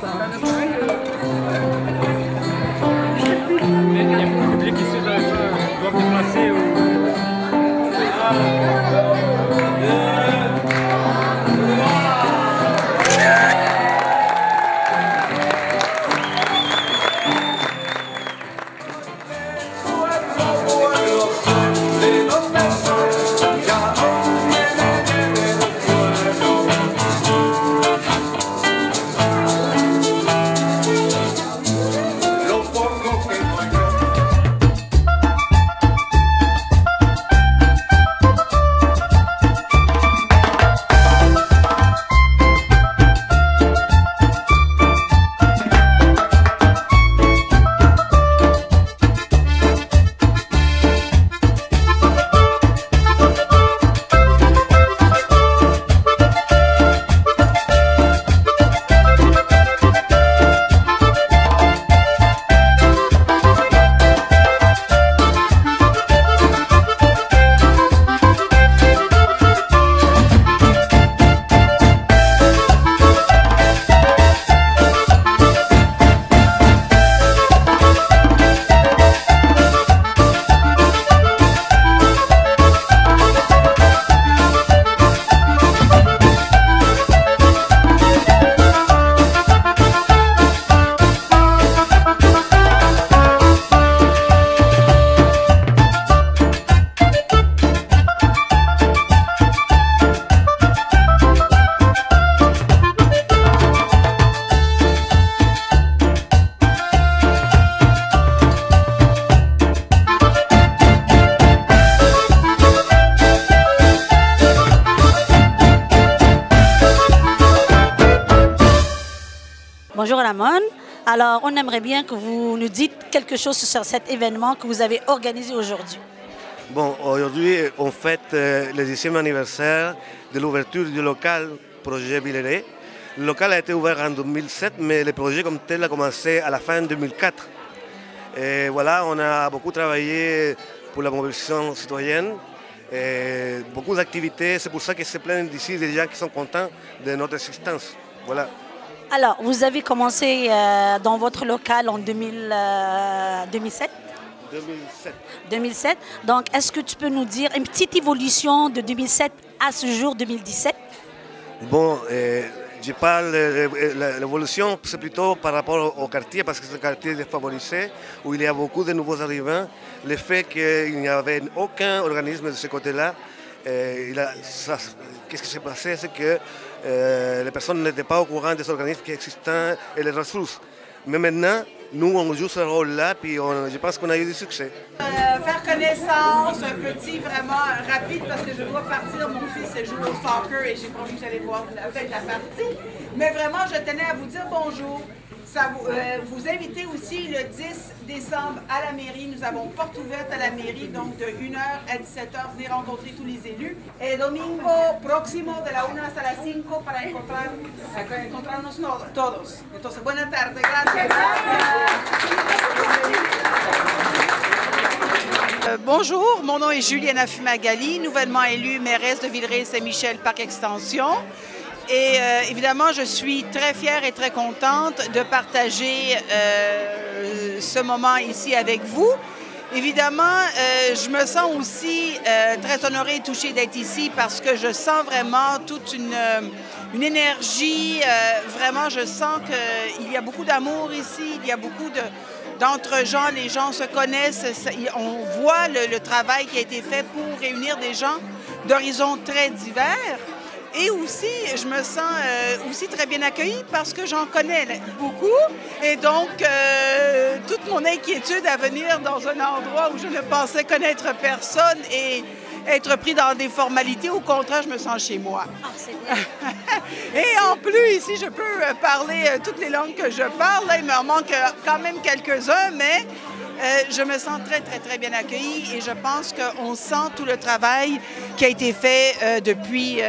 Mais il y a beaucoup de public ici, doivent déplacer ou... Bonjour Ramon. Alors, on aimerait bien que vous nous dites quelque chose sur cet événement que vous avez organisé aujourd'hui. Bon, aujourd'hui, on fête le 10e anniversaire de l'ouverture du local projet Villeray. Le local a été ouvert en 2007, mais le projet comme tel a commencé à la fin 2004. Et voilà, on a beaucoup travaillé pour la mobilisation citoyenne, et beaucoup d'activités. C'est pour ça que se plaignent d'ici des gens qui sont contents de notre existence. Voilà. Alors, vous avez commencé dans votre local en 2007 2007. 2007. Donc, est-ce que tu peux nous dire une petite évolution de 2007 à ce jour 2017? Bon, je parle de l'évolution, c'est plutôt par rapport au quartier, parce que c'est un quartier défavorisé, où il y a beaucoup de nouveaux arrivants. Le fait qu'il n'y avait aucun organisme de ce côté-là, qu'est-ce qui s'est passé? C'est que les personnes n'étaient pas au courant des organismes qui existent et les ressources. Mais maintenant, nous, on joue ce rôle-là, puis je pense qu'on a eu du succès. Faire connaissance, un petit vraiment rapide, parce que je dois partir. Mon fils joue au soccer et j'ai pas envie que j'allais voir la partie. Mais vraiment, je tenais à vous dire bonjour. Vous invitez aussi le 10 décembre à la mairie. Nous avons porte ouverte à la mairie, donc de 1h à 17h. Venez rencontrer tous les élus. Et domingo próximo de la 1 hasta las 5 para encontrarnos todos. Entonces, buenas tardes. Gracias. Bonjour, mon nom est Juliana Fumagalli, nouvellement élue mairesse de Villeray-Saint-Michel Parc Extension. Et évidemment, je suis très fière et très contente de partager ce moment ici avec vous. Évidemment, je me sens aussi très honorée et touchée d'être ici parce que je sens vraiment toute une énergie. Vraiment, je sens qu'il y a beaucoup d'amour ici, il y a beaucoup d'entre gens, les gens se connaissent. On voit le travail qui a été fait pour réunir des gens d'horizons très divers. Et aussi, je me sens aussi très bien accueillie parce que j'en connais beaucoup. Et donc, toute mon inquiétude à venir dans un endroit où je ne pensais connaître personne et être pris dans des formalités, au contraire, je me sens chez moi. Ah, c'est bien. Et en plus, ici, je peux parler toutes les langues que je parle. Là, il me manque quand même quelques-uns, mais je me sens très, très, très bien accueillie et je pense qu'on sent tout le travail qui a été fait depuis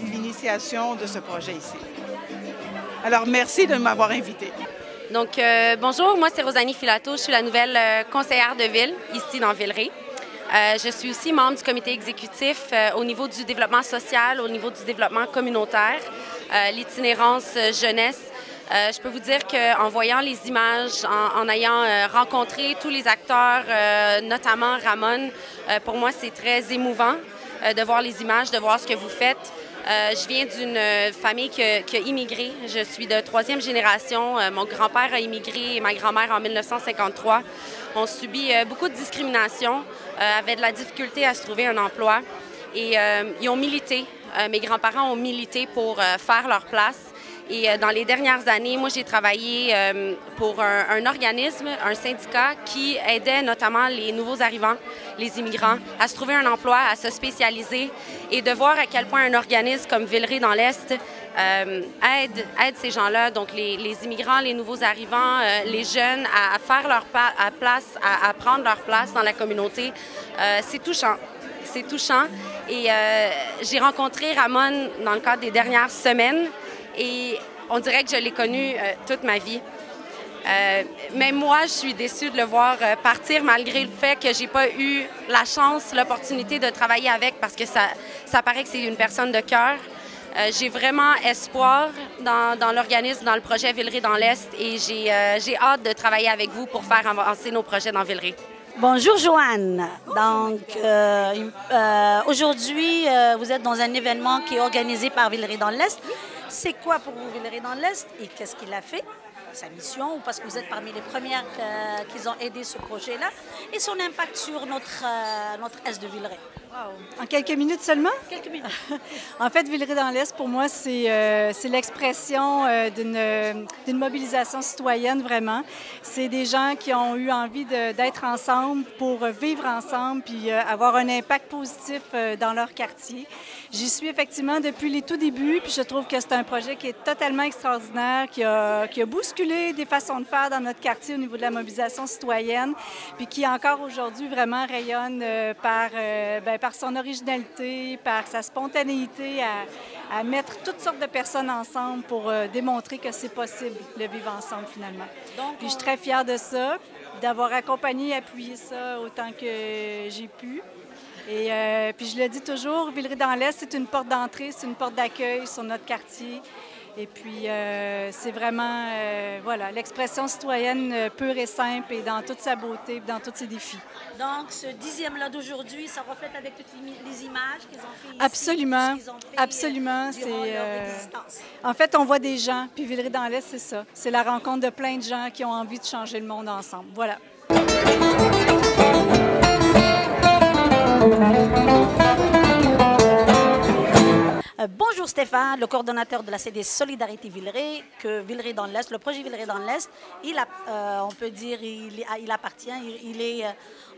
l'initiation de ce projet ici. Alors, merci de m'avoir invitée. Donc, bonjour, moi c'est Rosanie Filato, je suis la nouvelle conseillère de ville ici dans Villeray. Je suis aussi membre du comité exécutif au niveau du développement social, au niveau du développement communautaire, l'itinérance jeunesse. Je peux vous dire qu'en voyant les images, en ayant rencontré tous les acteurs, notamment Ramon, pour moi, c'est très émouvant de voir les images, de voir ce que vous faites. Je viens d'une famille qui a immigré. Je suis de 3e génération. Mon grand-père a immigré et ma grand-mère en 1953. On subit beaucoup de discrimination, avait de la difficulté à se trouver un emploi. Et ils ont milité. Mes grands-parents ont milité pour faire leur place. Et dans les dernières années, moi, j'ai travaillé pour un organisme, un syndicat qui aidait notamment les nouveaux arrivants, les immigrants, à se trouver un emploi, à se spécialiser et de voir à quel point un organisme comme Villeray dans l'Est aide ces gens-là, donc les immigrants, les nouveaux arrivants, les jeunes, à faire leur place, à prendre leur place dans la communauté. C'est touchant. C'est touchant. Et j'ai rencontré Ramon dans le cadre des dernières semaines. Et on dirait que je l'ai connu toute ma vie. Mais moi, je suis déçue de le voir partir malgré le fait que j'ai pas eu la chance, l'opportunité de travailler avec parce que ça paraît que c'est une personne de cœur. J'ai vraiment espoir dans l'organisme, dans le projet Villeray dans l'Est et j'ai hâte de travailler avec vous pour faire avancer nos projets dans Villeray. Bonjour Joanne. Donc aujourd'hui, vous êtes dans un événement qui est organisé par Villeray dans l'Est. C'est quoi pour vous Villeray dans l'Est et qu'est-ce qu'il a fait, sa mission, ou parce que vous êtes parmi les premières qui ont aidé ce projet-là, et son impact sur notre Est de Villeray? Wow. En quelques minutes seulement? Quelques minutes. En fait, Villeray dans l'Est, pour moi, c'est l'expression d'une mobilisation citoyenne, vraiment. C'est des gens qui ont eu envie d'être ensemble pour vivre ensemble puis avoir un impact positif dans leur quartier. J'y suis effectivement depuis les tout débuts, puis je trouve que c'est un projet qui est totalement extraordinaire, qui a bousculé des façons de faire dans notre quartier au niveau de la mobilisation citoyenne, puis qui encore aujourd'hui vraiment rayonne par son originalité, par sa spontanéité à mettre toutes sortes de personnes ensemble pour démontrer que c'est possible de vivre ensemble finalement. Donc, puis je suis très fière de ça, d'avoir accompagné et appuyé ça autant que j'ai pu. Et puis je le dis toujours, Villeray dans l'Est, c'est une porte d'entrée, c'est une porte d'accueil sur notre quartier. Et puis c'est vraiment voilà, l'expression citoyenne pure et simple et dans toute sa beauté et dans tous ses défis. Donc ce 10e-là d'aujourd'hui, ça reflète avec toutes les images qu'ils ont fait ici? Absolument, qu'ils ont fait, absolument. Durant leur existence. En fait, on voit des gens, puis Villeray dans l'Est, c'est ça. C'est la rencontre de plein de gens qui ont envie de changer le monde ensemble. Voilà. Bonjour Stéphane, le coordonnateur de la CD Solidarité Villeray, que Villeray dans l'Est, le projet Villeray dans l'Est, on peut dire, il appartient, il est...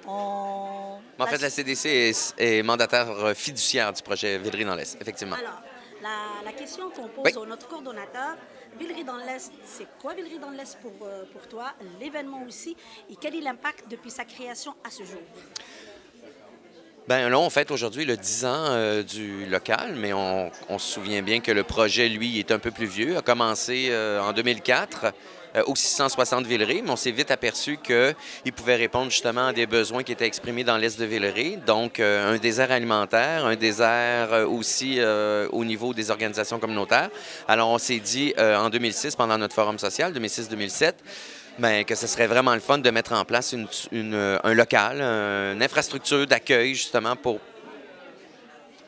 En fait, la CDC est mandataire fiduciaire du projet Villeray dans l'Est, effectivement. Alors, la question qu'on pose à notre coordonnateur, Villeray dans l'Est, c'est quoi Villeray dans l'Est pour toi, l'événement aussi, et quel est l'impact depuis sa création à ce jour? Bien là, on fête aujourd'hui le 10 ans du local, mais on se souvient bien que le projet, lui, est un peu plus vieux. A commencé en 2004 au 660 Villeray, mais on s'est vite aperçu qu'il pouvait répondre justement à des besoins qui étaient exprimés dans l'Est de Villeray. Donc, un désert alimentaire, un désert aussi au niveau des organisations communautaires. Alors, on s'est dit en 2006, pendant notre forum social, 2006-2007, bien, que ce serait vraiment le fun de mettre en place un local, une infrastructure d'accueil justement pour...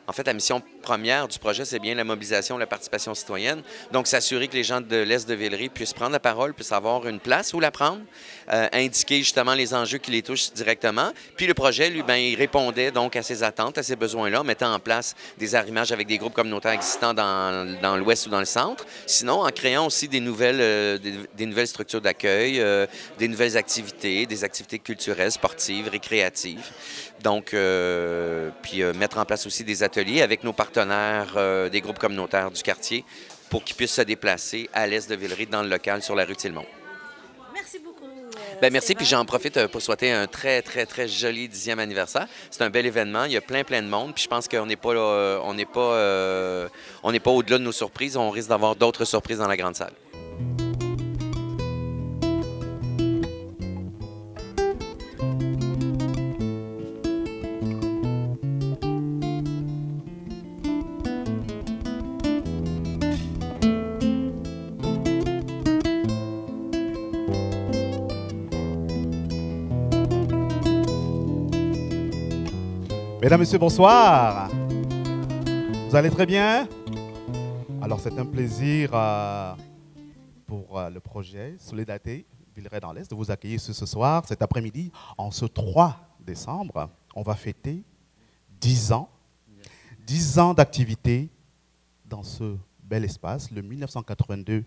En fait, la mission première du projet, c'est bien la mobilisation, la participation citoyenne. Donc, s'assurer que les gens de l'Est de Villeray puissent prendre la parole, puissent avoir une place où la prendre, indiquer justement les enjeux qui les touchent directement. Puis le projet, lui, bien, il répondait donc à ces attentes, à ces besoins-là, mettant en place des arrimages avec des groupes communautaires existants dans l'Ouest ou dans le centre. Sinon, en créant aussi des nouvelles structures d'accueil, des nouvelles activités, des activités culturelles, sportives, récréatives. Donc, puis mettre en place aussi des ateliers avec nos partenaires des groupes communautaires du quartier pour qu'ils puissent se déplacer à l'est de Villeray dans le local sur la rue Tillemont. Merci beaucoup. Bien, merci, puis j'en profite pour souhaiter un très, très, très joli 10e anniversaire. C'est un bel événement, il y a plein de monde, puis je pense qu'on n'est pas au-delà de nos surprises, on risque d'avoir d'autres surprises dans la grande salle. Mesdames, Messieurs, bonsoir. Vous allez très bien? Alors, c'est un plaisir pour le projet Solidarité Villeray dans l'Est de vous accueillir ce soir, cet après-midi, en ce 3 décembre. On va fêter 10 ans d'activité dans ce bel espace, le 1982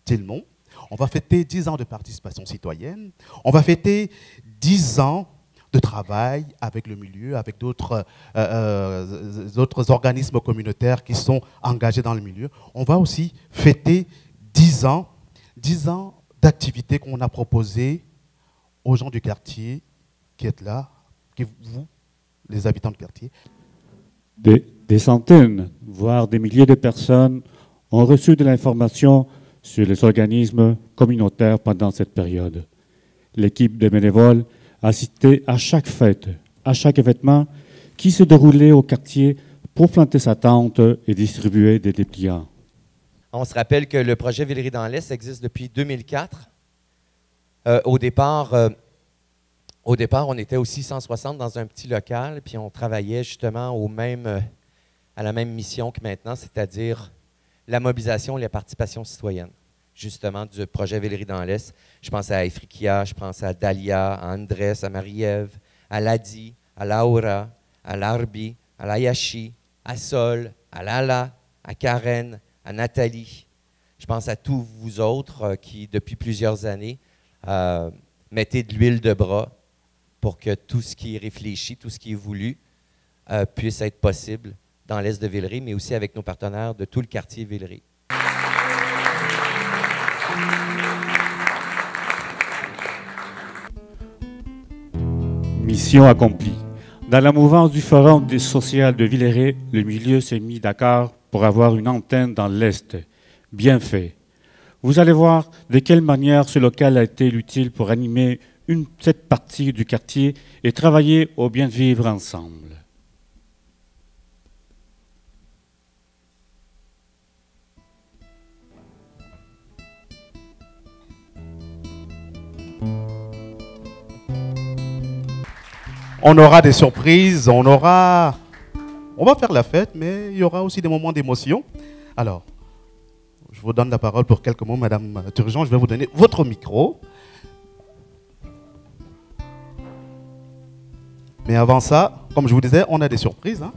Tilmont. On va fêter 10 ans de participation citoyenne. On va fêter 10 ans de travail avec le milieu, avec d'autres organismes communautaires qui sont engagés dans le milieu. On va aussi fêter 10 ans d'activités qu'on a proposées aux gens du quartier qui êtes là, vous, les habitants du quartier. Des centaines, voire des milliers de personnes ont reçu de l'information sur les organismes communautaires pendant cette période. L'équipe de bénévoles assistait à chaque fête, à chaque événement qui se déroulait au quartier pour planter sa tente et distribuer des dépliants. On se rappelle que le projet Villeray dans l'Est existe depuis 2004. Au départ, on était aussi 160 dans un petit local, puis on travaillait justement à la même mission que maintenant, c'est-à-dire la mobilisation et la participation citoyenne, justement, du projet Villeray dans l'Est. Je pense à Efrikia, je pense à Dalia, à Andrés, à Marie-Ève, à Ladi, à Laura, à Larbi, à Layashi, à Sol, à Lala, à Karen, à Nathalie. Je pense à tous vous autres qui, depuis plusieurs années, mettez de l'huile de bras pour que tout ce qui est réfléchi, tout ce qui est voulu, puisse être possible dans l'Est de Villeray, mais aussi avec nos partenaires de tout le quartier Villeray. Mission accomplie. Dans la mouvance du Forum social de Villeray, le milieu s'est mis d'accord pour avoir une antenne dans l'Est. Bien fait. Vous allez voir de quelle manière ce local a été utile pour animer cette partie du quartier et travailler au bien vivre ensemble. On aura des surprises, on va faire la fête, mais il y aura aussi des moments d'émotion. Alors, je vous donne la parole pour quelques mots, Madame Turgeon. Je vais vous donner votre micro. Mais avant ça, comme je vous disais, on a des surprises. Hein.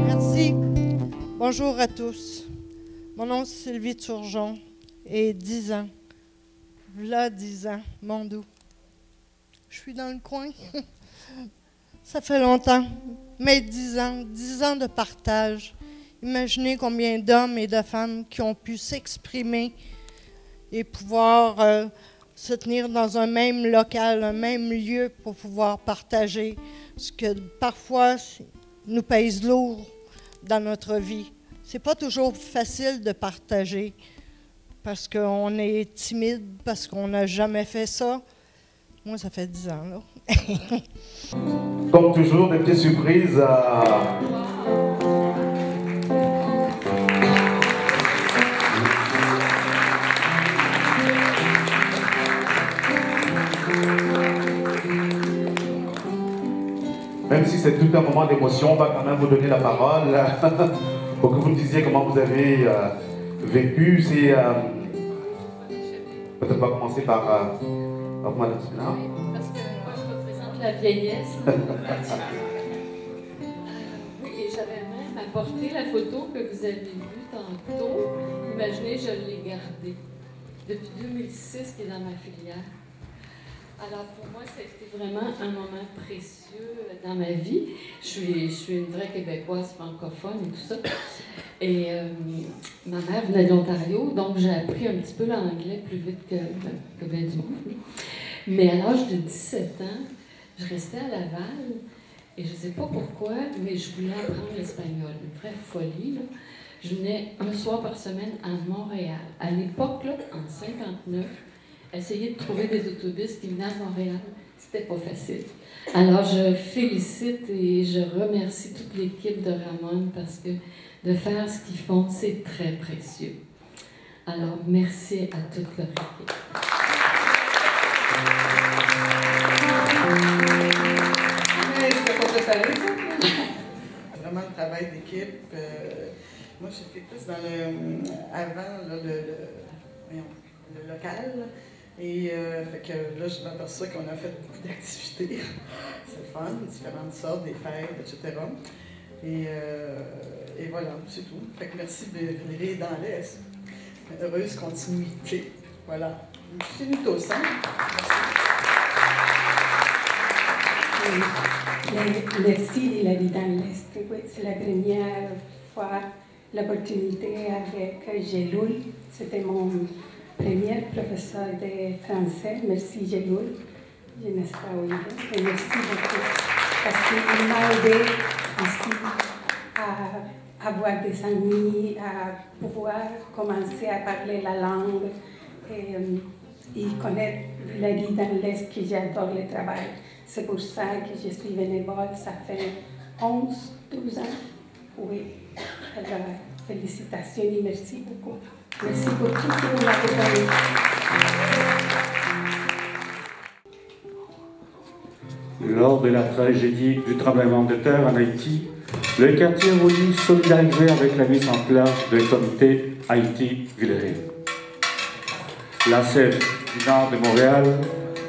Merci. Bonjour à tous. Mon nom est Sylvie Turgeon et 10 ans. V'là 10 ans, mon doux. Je suis dans le coin. Ça fait longtemps, mais 10 ans de partage. Imaginez combien d'hommes et de femmes qui ont pu s'exprimer et pouvoir se tenir dans un même local, un même lieu pour pouvoir partager ce que parfois nous pèse lourd dans notre vie. C'est pas toujours facile de partager parce qu'on est timide, parce qu'on n'a jamais fait ça. Moi, ça fait 10 ans, là. Comme toujours, des petites surprises. Même si c'est tout un moment d'émotion, on va quand même vous donner la parole pour que vous nous disiez comment vous avez vécu. C'est peut-être pas commencer par Madame Sina. Oui, parce que moi je représente la vieillesse. Oui, et j'avais même apporté la photo que vous avez vue tantôt. Imaginez, je l'ai gardée depuis 2006 qui est dans ma filière. Alors, pour moi, ça a été vraiment un moment précieux dans ma vie. Je suis une vraie Québécoise francophone et tout ça. Et ma mère venait de l'Ontario, donc j'ai appris un petit peu l'anglais plus vite que bien du monde. Mais à l'âge de 17 ans, je restais à Laval et je ne sais pas pourquoi, mais je voulais apprendre l'espagnol. Une vraie folie, là. Je venais un soir par semaine à Montréal. À l'époque, là, en 59, essayer de trouver des autobus qui venaient à Montréal, c'était pas facile. Alors, je félicite et je remercie toute l'équipe de Ramon parce que de faire ce qu'ils font, c'est très précieux. Alors, merci à toute leur équipe. Mais c'était pas préparé, ça. Vraiment le travail d'équipe. Moi, j'étais plus dans avant le local. Et fait que là, je m'aperçois qu'on a fait beaucoup d'activités. C'est le fun, différentes sortes, des fêtes, etc. Et voilà, c'est tout. Fait que merci de Villeray dans l'Est. Heureuse continuité. Voilà. C'est nous tous, hein? Merci de la vie dans l'Est. Oui, c'est la première fois l'opportunité avec Geloul. C'était mon premier professeur de français. Merci Geloul. Je n'ai pas oublié. Et merci beaucoup. Parce qu'il m'a aidé aussi à avoir des amis, à pouvoir commencer à parler la langue et connaître la vie dans l'Est, que j'adore le travail. C'est pour ça que je suis bénévole, ça fait 11-12 ans. Oui, alors, félicitations et merci beaucoup. Merci pour tout ce que vous m'avez donné. Lors de la tragédie du tremblement de terre en Haïti, le quartier a voulu solidariser avec la mise en place du comité Haïti-Villeray. La CEF du Nord de Montréal,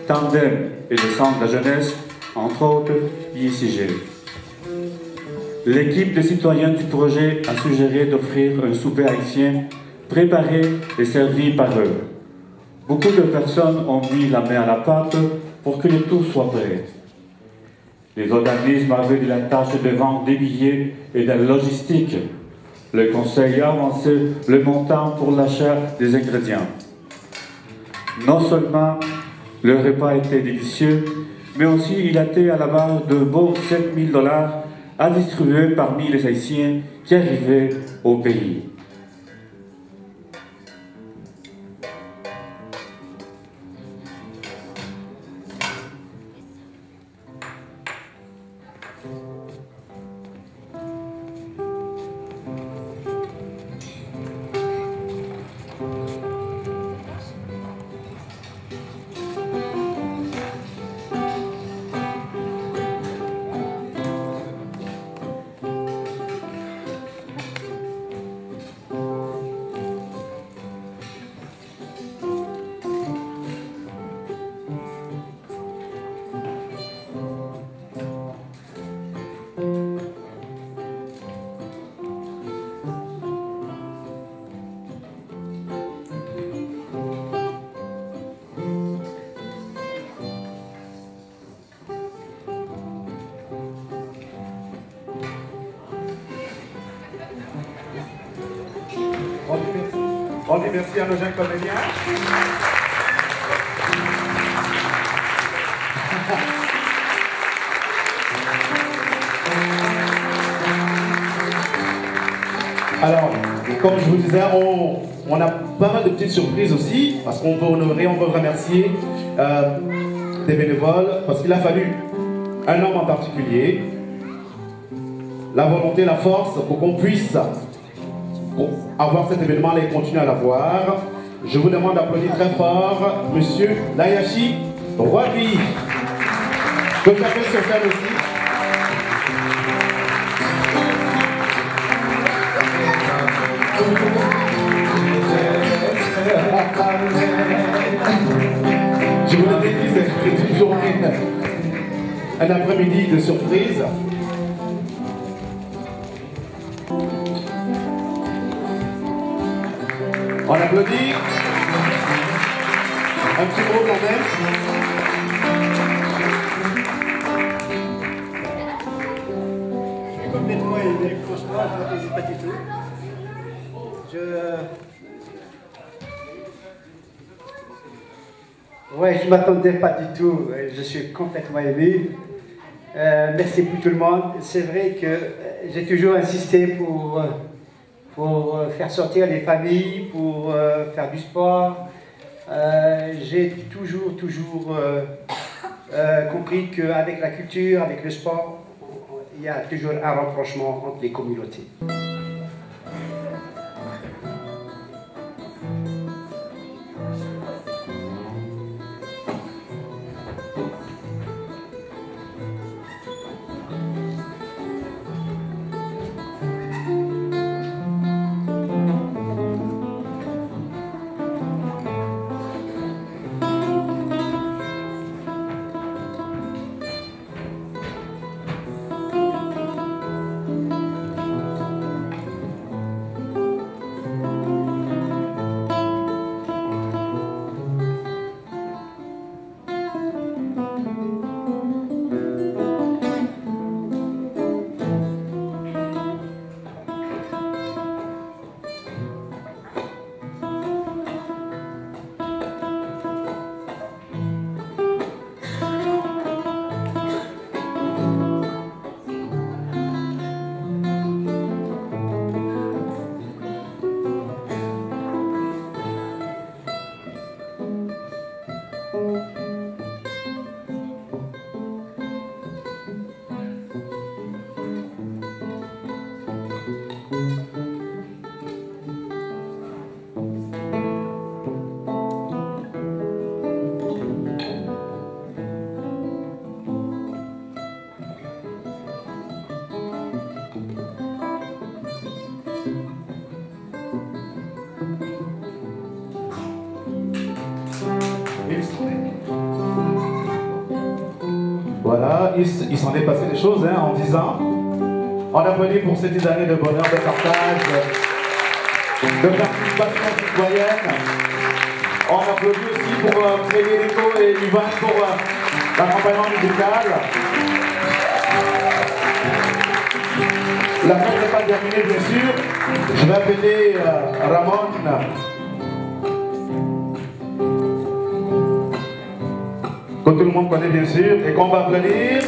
Tandem et le Centre de la jeunesse, entre autres, y siégeaient. L'équipe de citoyens du projet a suggéré d'offrir un souper haïtien préparé et servi par eux. Beaucoup de personnes ont mis la main à la pâte pour que le tout soit prêt. Les organismes avaient de la tâche de vendre des billets et de la logistique. Le conseil a avancé le montant pour l'achat des ingrédients. Non seulement le repas était délicieux, mais aussi il était à la base de beaux 7 000 $ à distribuer parmi les Haïtiens qui arrivaient au pays. On dit merci à nos jeunes comédiens. Alors, comme je vous disais, on a pas mal de petites surprises aussi, parce qu'on veut honorer, on veut remercier des bénévoles, parce qu'il a fallu un homme en particulier, la volonté, la force, pour qu'on puisse avoir cet événement-là et continuer à l'avoir. Je vous demande d'applaudir très fort Monsieur Layashi Roabi. Que j'appelle sur scène aussi. Je vous l'avais dit, c'est une journée, un après-midi de surprise. On applaudit. Un petit mot quand même. Je suis complètement aidé, franchement, je n'hésite pas du tout. Ouais, je ne m'attendais pas du tout. Je suis complètement ému. Merci pour tout le monde. C'est vrai que j'ai toujours insisté pour faire sortir les familles, pour faire du sport. J'ai toujours compris qu'avec la culture, avec le sport, il y a toujours un rapprochement entre les communautés. Voilà, il s'en est passé des choses en 10 ans. On applaudit pour ces 10 années de bonheur, de partage, de participation citoyenne. On applaudit aussi pour Frédérico et Ivan pour l'accompagnement musical. La fête n'est pas terminée, bien sûr. Je vais appeler Ramon, que tout le monde connaît bien sûr, et qu'on va applaudir.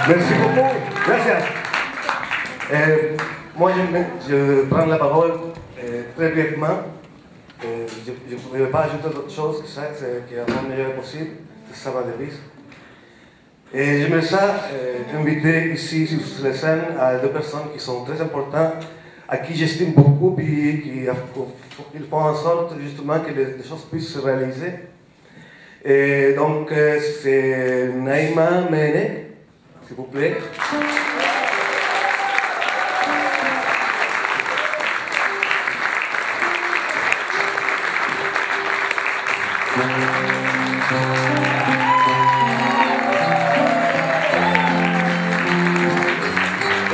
Merci beaucoup. Gracias. Moi, je prends la parole très brièvement. Je ne pouvais pas ajouter d'autre chose que ça, qui est le meilleur possible. C'est ça ma devise. Et j'aimerais ça inviter ici sur la scène à deux personnes qui sont très importantes, à qui j'estime beaucoup, et qui font en sorte justement que les choses puissent se réaliser. Et donc, c'est Naïma Mene, s'il vous plaît.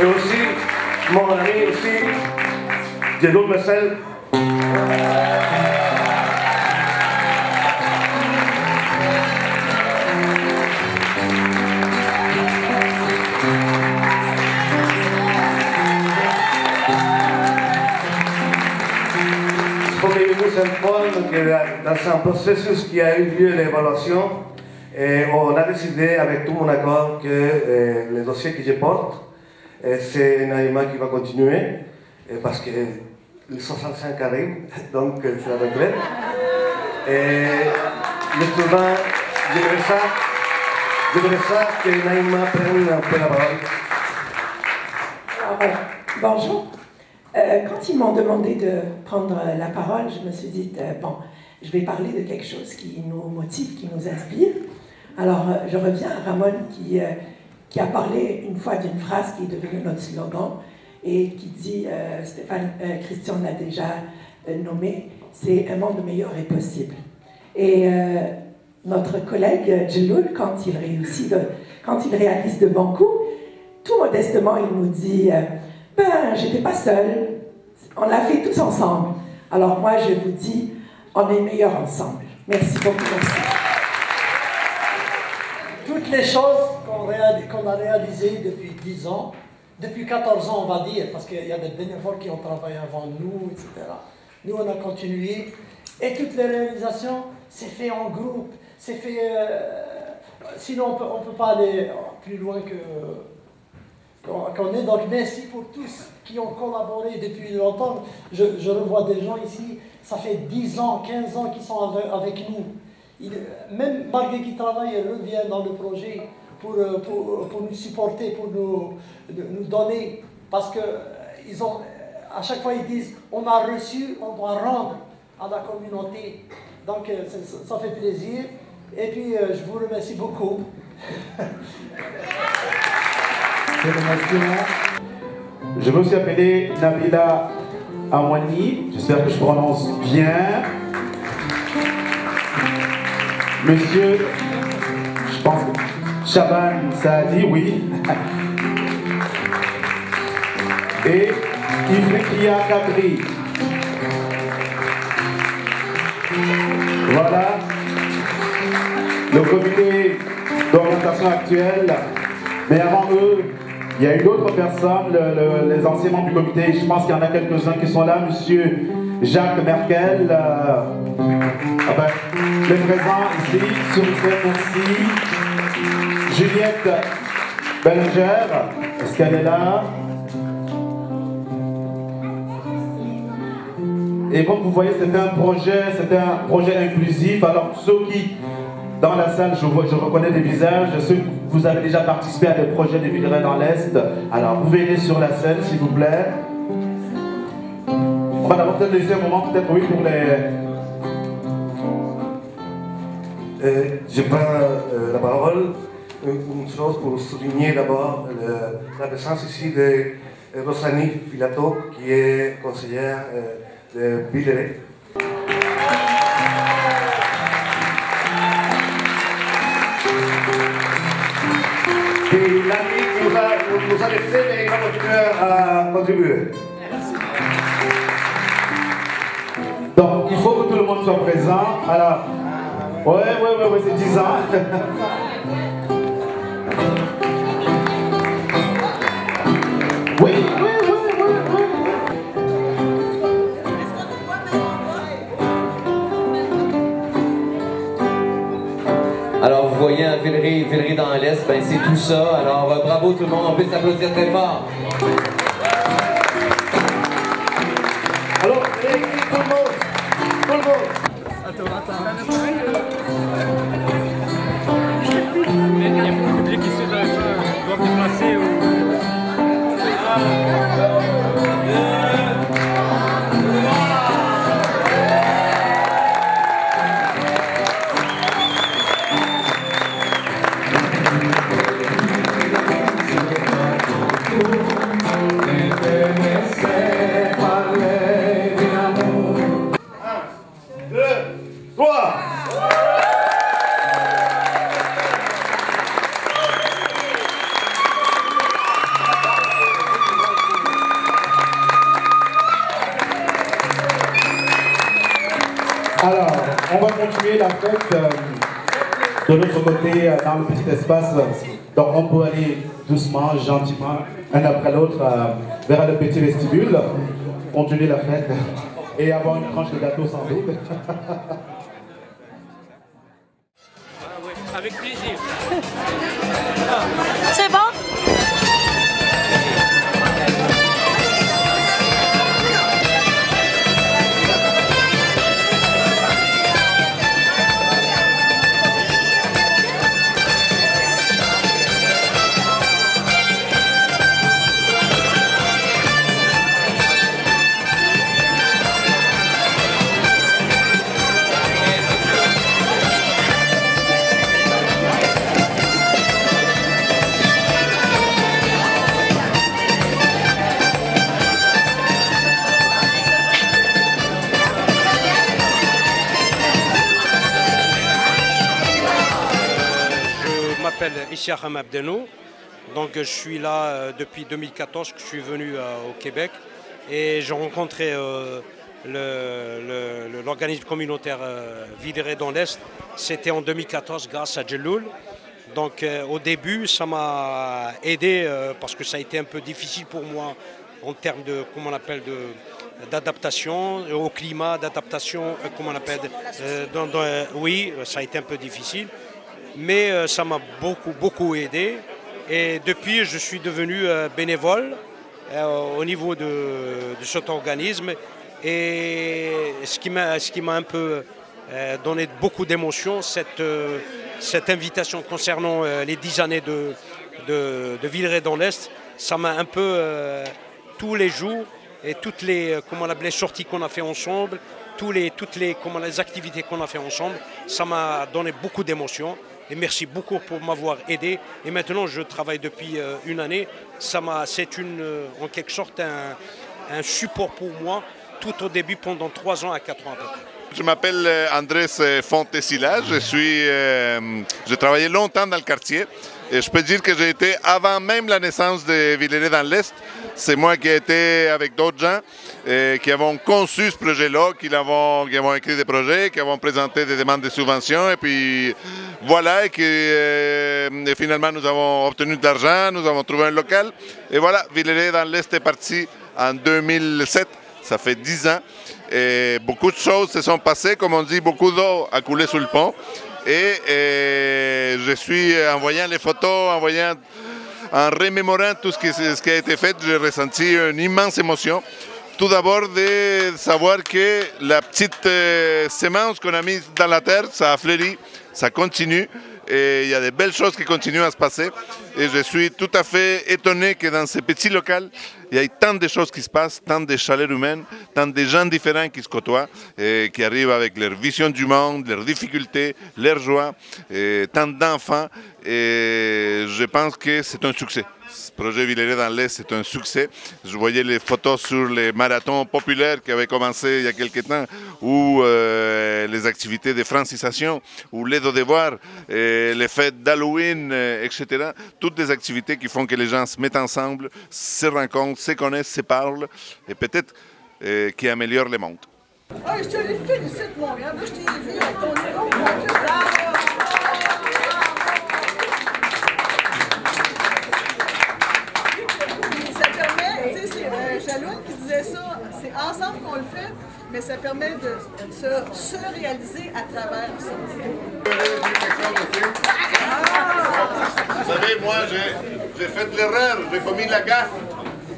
Et aussi, mon ami aussi, Jérôme Messel. Comme il nous informe que dans un processus qui a eu lieu l'évaluation, on a décidé avec tout mon accord que le dossier que je porte, c'est Naïma qui va continuer, parce que les 65 arrivent, donc c'est la retraite. Et justement, j'aimerais ça que Naïma prenne un peu la parole. Alors, bonjour. Quand ils m'ont demandé de prendre la parole, je me suis dit, bon, je vais parler de quelque chose qui nous motive, qui nous inspire. Alors, je reviens à Ramon qui a parlé une fois d'une phrase qui est devenue notre slogan et qui dit, Christian l'a déjà nommé, c'est « Un monde meilleur est possible ». Et notre collègue Djiloul, quand il réalise de bons coups, tout modestement, il nous dit ben, j'étais pas seule, on l'a fait tous ensemble. Alors moi, je vous dis, on est meilleurs ensemble. Merci beaucoup. Merci. Toutes les choses qu'on a réalisées depuis 10 ans, depuis 14 ans, on va dire, parce qu'il y a des bénévoles qui ont travaillé avant nous, etc. Nous, on a continué. Et toutes les réalisations, c'est fait en groupe, c'est fait... sinon, on ne peut pas aller plus loin qu'on est. Donc, merci pour tous qui ont collaboré depuis longtemps. Je revois des gens ici, ça fait 10 ans, 15 ans qu'ils sont avec nous. Même malgré qu'ils travaillent, ils reviennent dans le projet pour nous supporter, pour nous donner. Parce que à chaque fois, ils disent, on a reçu, on doit rendre à la communauté. Donc, ça fait plaisir. Et puis, je vous remercie beaucoup. Je me suis appelé Nabila Amwani, j'espère que je prononce bien. Monsieur, je pense que Chaban Saadi, oui. Et Ifriqiya Kadri. Voilà le comité d'orientation actuel. Mais avant eux, il y a eu d'autres personnes, les anciens membres du comité. Je pense qu'il y en a quelques-uns qui sont là. Monsieur Jacques Merkel, le présent ici, sur le fait, merci. Juliette Bellinger, est-ce qu'elle est là? Et comme vous voyez, c'était un projet inclusif. Alors ceux qui, dans la salle, je reconnais des visages, ceux que vous avez déjà participé à des projets de Villeray dans l'Est, alors vous venez sur la scène, s'il vous plaît. On va d'abord peut-être laisser un moment, peut-être, oui, pour les... Je prends la parole. Une chose pour souligner d'abord la présence ici de Rosani Filato, qui est conseillère de Villeray. Et l'ami qui nous a laissé, mais il va continuer à contribuer. Donc, il faut que tout le monde soit présent. Alors, ouais, c'est 10 ans. Oui. Alors, vous voyez un Villeray dans l'Est, ben, c'est tout ça. Alors, bravo tout le monde, on peut s'applaudir très fort. Alors, tout le monde. Attends. Il y a beaucoup de public ici, doit me déplacer ou... Alors, on va continuer la fête de l'autre côté dans le petit espace. Donc on peut aller doucement, gentiment, un après l'autre vers le petit vestibule, continuer la fête et avoir une tranche de gâteau sans doute. Avec plaisir. C'est bon? Je m'appelle Issa Hamabdeno, donc je suis là depuis 2014 que je suis venu au Québec et j'ai rencontré l'organisme communautaire Villeray dans l'Est. C'était en 2014 grâce à Djeloul. Donc au début ça m'a aidé parce que ça a été un peu difficile pour moi en termes de, comment on appelle, d'adaptation au climat, d'adaptation, comment on appelle, oui, ça a été un peu difficile. Mais ça m'a beaucoup aidé et depuis je suis devenu bénévole au niveau de cet organisme et ce qui m'a un peu donné beaucoup d'émotion, cette invitation concernant les 10 années de Villeray dans l'Est, ça m'a un peu tous les jours et toutes les, les sorties qu'on a fait ensemble, toutes les activités qu'on a fait ensemble, ça m'a donné beaucoup d'émotion. Et merci beaucoup pour m'avoir aidé. Et maintenant, je travaille depuis une année. C'est en quelque sorte un support pour moi tout au début, pendant 3 ans à 4 ans. Je m'appelle Andrés Fontesilla, j'ai travaillé longtemps dans le quartier et je peux dire que j'ai été, avant même la naissance de Villeray dans l'Est, c'est moi qui ai été avec d'autres gens qui avons conçu ce projet-là, qui avons écrit des projets, qui avons présenté des demandes de subventions et puis voilà, et finalement nous avons obtenu de l'argent, nous avons trouvé un local et voilà, Villeray dans l'Est est parti en 2007. Ça fait 10 ans et beaucoup de choses se sont passées. Comme on dit, beaucoup d'eau a coulé sous le pont. Et je suis, en voyant les photos, en remémorant tout ce qui a été fait, j'ai ressenti une immense émotion. Tout d'abord de savoir que la petite sémence qu'on a mise dans la terre, ça a fleuri, ça continue. Et il y a de belles choses qui continuent à se passer. Et je suis tout à fait étonné que dans ces petits locaux, il y ait tant de choses qui se passent, tant de chaleur humaine, tant de gens différents qui se côtoient, et qui arrivent avec leur vision du monde, leurs difficultés, leurs joies, et tant d'enfants. Et je pense que c'est un succès. Ce projet Villeray dans l'Est, c'est un succès. Je voyais les photos sur les marathons populaires qui avaient commencé il y a quelques temps, ou les activités de francisation, ou l'aide aux devoirs, les fêtes d'Halloween, etc. Toutes les activités qui font que les gens se mettent ensemble, se rencontrent, se connaissent, se parlent, et peut-être qui améliorent le monde. Ah, je te les félicite, mon gars. Moi, je t'ai vu avec ton héros. Jaloune qui disait ça, c'est ensemble qu'on le fait, mais ça permet de se réaliser à travers ça. Vous savez, moi, j'ai fait l'erreur, j'ai commis la gaffe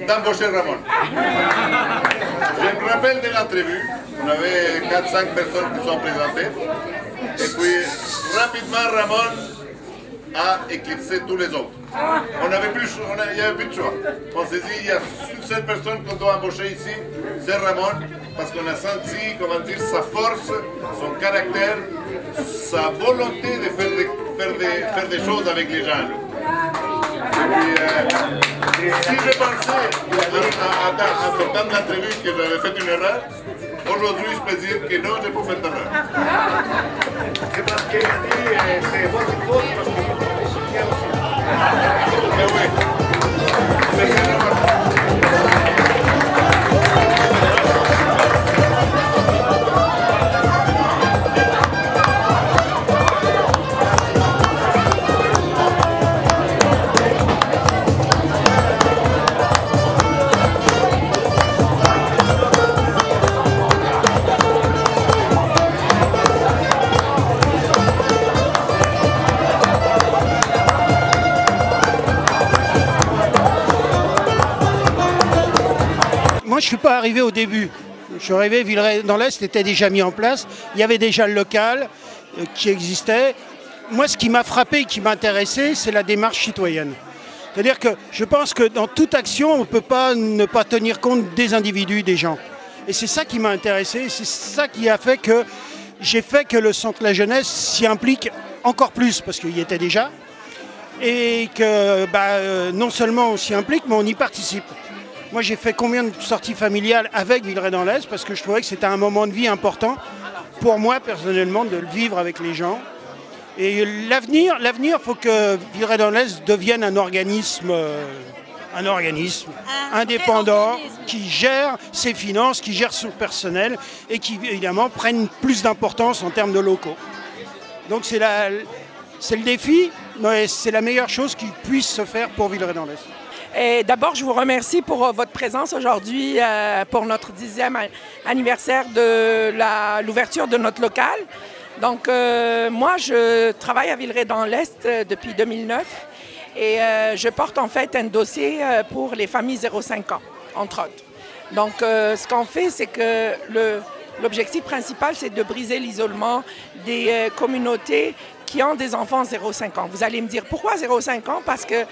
d'embaucher Ramon. Je me rappelle de l'entrevue, on avait 4-5 personnes qui sont présentées, et puis rapidement Ramon a éclipsé tous les autres. Il n'y avait plus de choix. On s'est dit, il y a une seule personne qu'on doit embaucher ici, c'est Ramon, parce qu'on a senti, comment dire, sa force, son caractère, sa volonté de faire des choses avec les gens. Et si je pensais, en sortant de l'entrevue, que j'avais fait une erreur, aujourd'hui, je peux dire que non, je n'ai pas fait d'erreur. C'est parce qu'il a dit, c'est votre faute, parce que vous avez soutien aussi. Mais oui. Je ne suis pas arrivé au début. Je suis arrivé, Villeray dans l'Est était déjà mis en place. Il y avait déjà le local qui existait. Moi, ce qui m'a frappé et qui m'a intéressé, c'est la démarche citoyenne. C'est-à-dire que je pense que dans toute action, on ne peut pas ne pas tenir compte des individus, des gens. Et c'est ça qui m'a intéressé. C'est ça qui a fait que j'ai fait que le Centre La Jeunesse s'y implique encore plus, parce qu'il y était déjà. Et que non seulement on s'y implique, mais on y participe. Moi, j'ai fait combien de sorties familiales avec Villeray dans l'Est parce que je trouvais que c'était un moment de vie important pour moi, personnellement, de le vivre avec les gens. Et l'avenir, il faut que Villeray dans l'Est devienne un organisme indépendant qui gère ses finances, qui gère son personnel et qui, évidemment, prenne plus d'importance en termes de locaux. Donc, c'est le défi, mais c'est la meilleure chose qui puisse se faire pour Villeray dans l'Est. D'abord, je vous remercie pour votre présence aujourd'hui pour notre 10e anniversaire de l'ouverture de notre local. Donc, moi, je travaille à Villeray dans l'Est depuis 2009 et je porte en fait un dossier pour les familles 0-5 ans, entre autres. Donc, ce qu'on fait, c'est que l'objectif principal, c'est de briser l'isolement des communautés qui ont des enfants 0-5 ans. Vous allez me dire, pourquoi 0-5 ans? Parce que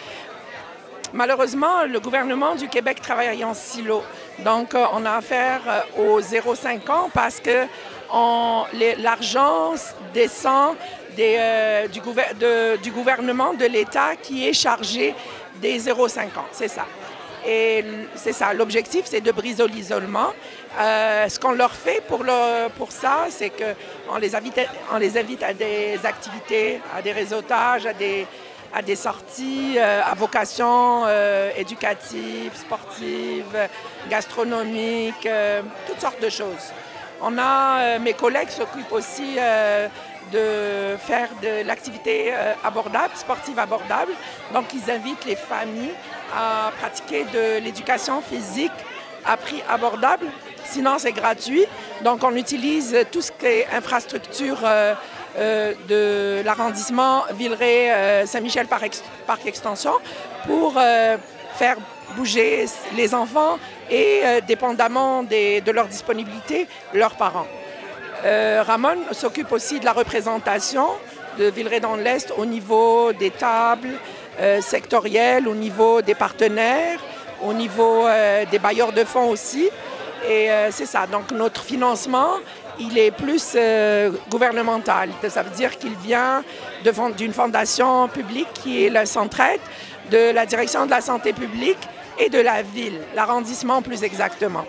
malheureusement, le gouvernement du Québec travaille en silo. Donc, on a affaire aux 0-5 ans parce que l'argent descend du gouvernement, de l'État qui est chargé des 0-5 ans. C'est ça. Et c'est ça, l'objectif, c'est de briser l'isolement. Ce qu'on leur fait pour ça, c'est qu'on les invite à des activités, à des réseautages, à des sorties à vocation éducative, sportive, gastronomique, toutes sortes de choses. Mes collègues s'occupent aussi de faire de l'activité abordable, sportive abordable. Donc, ils invitent les familles à pratiquer de l'éducation physique à prix abordable. Sinon, c'est gratuit. Donc, on utilise tout ce qui est infrastructure de l'arrondissement Villeray-Saint-Michel Parc Extension pour faire bouger les enfants et, dépendamment de leur disponibilité, leurs parents. Ramon s'occupe aussi de la représentation de Villeray dans l'Est au niveau des tables sectorielles, au niveau des partenaires, au niveau des bailleurs de fonds aussi. Et c'est ça, donc notre financement, il est plus gouvernemental. Ça veut dire qu'il vient d'une fondation publique qui est le Centraide, de la direction de la santé publique et de la ville, l'arrondissement plus exactement.